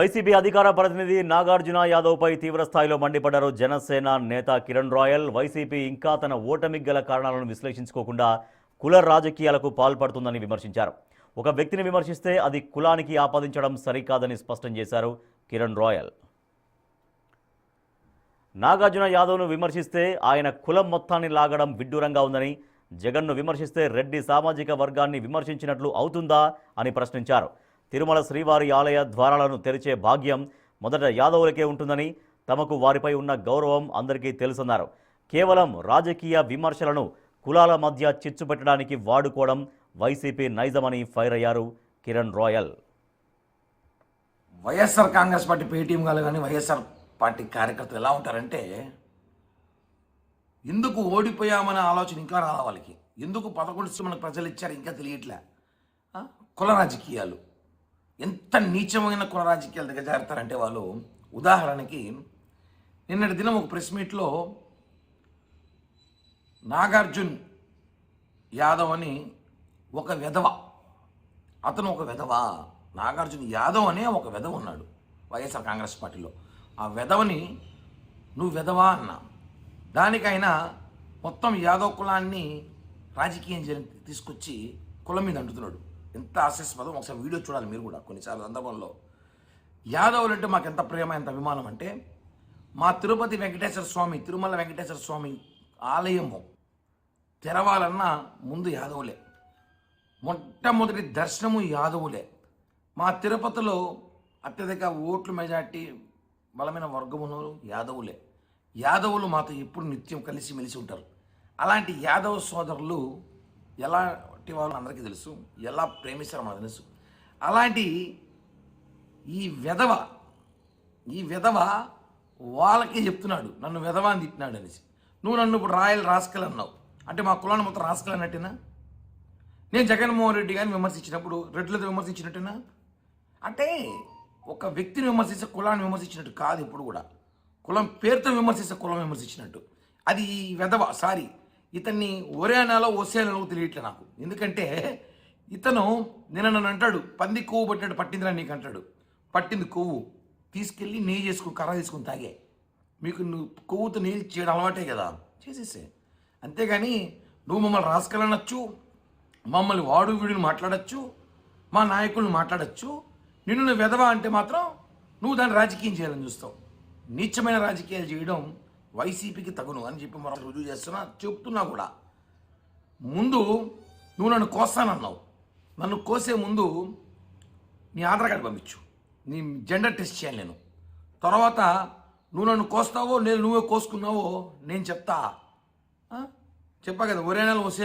YCP అధికార ప్రతినిధి నాగార్జున యాదవ్పై తీవ్రస్థాయిలో మండిపడ్డారు జనసేన నేత కిరణ్ రాయల్. వైసీపీ ఇంకా తన ఓటమికి గల కారణాలను విశ్లేషించుకోకుండా కుల రాజకీయాలకు పాల్పడుతుందని విమర్శించారు. ఒక వ్యక్తిని విమర్శిస్తే అది కులానికి ఆపాదించడం సరికాదని స్పష్టం చేశారు కిరణ్ రాయల్. నాగార్జున యాదవ్ను విమర్శిస్తే ఆయన కులం మొత్తాన్ని లాగడం విడ్డూరంగా ఉందని, జగన్ను విమర్శిస్తే రెడ్డి సామాజిక వర్గాన్ని విమర్శించినట్లు అవుతుందా అని ప్రశ్నించారు. తిరుమల శ్రీవారి ఆలయ ద్వారాలను తెరిచే భాగ్యం మొదట యాదవులకే ఉంటుందని, తమకు వారిపై ఉన్న గౌరవం అందరికీ తెలుసన్నారు. కేవలం రాజకీయ విమర్శలను కులాల మధ్య చిచ్చు పెట్టడానికి వాడుకోవడం వైసీపీ నైజమని ఫైర్ అయ్యారు Kiran royal. YSR Congress party Paytm గారు కానీ వైఎస్ఆర్ పార్టీ కార్యకర్తలు ఎలా ఉంటారంటే, ఎందుకు ఓడిపోయామనే ఆలోచన ఇంకా రాలా వాళ్ళకి. ఎందుకు 11 మనకు ప్రజలు ఇచ్చారు ఇంకా తెలియట్లే. కుల రాజకీయాలు ఎంత నీచమైన కుల రాజకీయాలు దిగజారుతారంటే వాళ్ళు. ఉదాహరణకి నిన్నటి దినం ఒక ప్రెస్ మీట్లో నాగార్జున్ యాదవ్ అని ఒక వెధవ, అతను ఒక వెధవ, నాగార్జున యాదవ్ అనే ఒక వెధవ ఉన్నాడు వైఎస్ఆర్ కాంగ్రెస్ పార్టీలో. ఆ వెధవని నువ్వు వెధవా అన్నా, దానికైనా మొత్తం యాదవ్ కులాన్ని రాజకీయం తీసుకొచ్చి కులం మీద అంటున్నాడు. ఎంత హాస్యాస్పదం. ఒకసారి వీడియో చూడాలి మీరు కూడా. కొన్నిసార్లు సందర్భంలో యాదవులు అంటే మాకు ఎంత ప్రేమ, ఎంత అభిమానం అంటే, మా తిరుపతి వెంకటేశ్వర స్వామి, తిరుమల వెంకటేశ్వర స్వామి ఆలయము తెరవాలన్నా ముందు యాదవులే, మొట్టమొదటి దర్శనము యాదవులే. మా తిరుపతిలో అత్యధిక ఓట్లు మెజార్టీ బలమైన వర్గమును యాదవులే. యాదవులు మాతో ఎప్పుడు నిత్యం కలిసి మెలిసి ఉంటారు. అలాంటి యాదవ సోదరులు ఎలాంటి వాళ్ళు అందరికీ తెలుసు, ఎలా ప్రేమిస్తారో మనకు తెలుసు. అలాంటి ఈ వెధవ వాళ్ళకే చెప్తున్నాడు నన్ను వెధవ అని తిట్టినాడు అనేసి. నువ్వు నన్ను ఇప్పుడు రాయల్ రాస్కల్ అన్నావు అంటే మా కులాన్ని మొత్తం రాస్కల్ అన్నట్టేనా? నేను జగన్మోహన్ రెడ్డి గారిని విమర్శించినప్పుడు రెడ్లతో విమర్శించినట్టేనా? అంటే ఒక వ్యక్తిని విమర్శిస్తే కులాన్ని విమర్శించినట్టు కాదు. ఇప్పుడు కూడా కులం పేరుతో విమర్శిస్తే కులం విమర్శించినట్టు. అది వెధవ. సారీ, ఇతన్ని ఒరేనాలో ఒసేనాలో తెలియట్లే నాకు. ఎందుకంటే ఇతను నన్ను అంటాడు, పంది కొవ్వు పట్టినట్టు పట్టిందిరా నీకు అంటాడు. పట్టింది కొవ్వు తీసుకెళ్ళి నెయ్యి చేసుకుని కర్ర తీసుకుని తాగే. మీకు నువ్వు కొవ్వుతో నెయ్యి చేయడం అలవాటే కదా, చేసేసే. అంతేగాని నువ్వు మమ్మల్ని రాసుకెళ్ళనొచ్చు, మమ్మల్ని వాడు వీడిని మాట్లాడచ్చు, మా నాయకుల్ని మాట్లాడచ్చు. నిన్ను నువ్వు వెధవ అంటే మాత్రం నువ్వు దాన్ని రాజకీయం చేయాలని చూస్తావు. నీచమైన రాజకీయాలు చేయడం వైసీపీకి తగును అని చెప్పి మనం రుజువు చేస్తున్నా, చెప్తున్నా కూడా. ముందు నువ్వు నన్ను కోస్తానన్నావు. నన్ను కోసే ముందు నీ ఆధార్ కార్డు పంపించు, నీ జెండర్ టెస్ట్ చేయాలి నేను. తర్వాత నువ్వు నన్ను కోస్తావో నేను నువ్వే కోసుకున్నావో నేను చెప్తా. చెప్పా కదా, ఒరే నెల వసే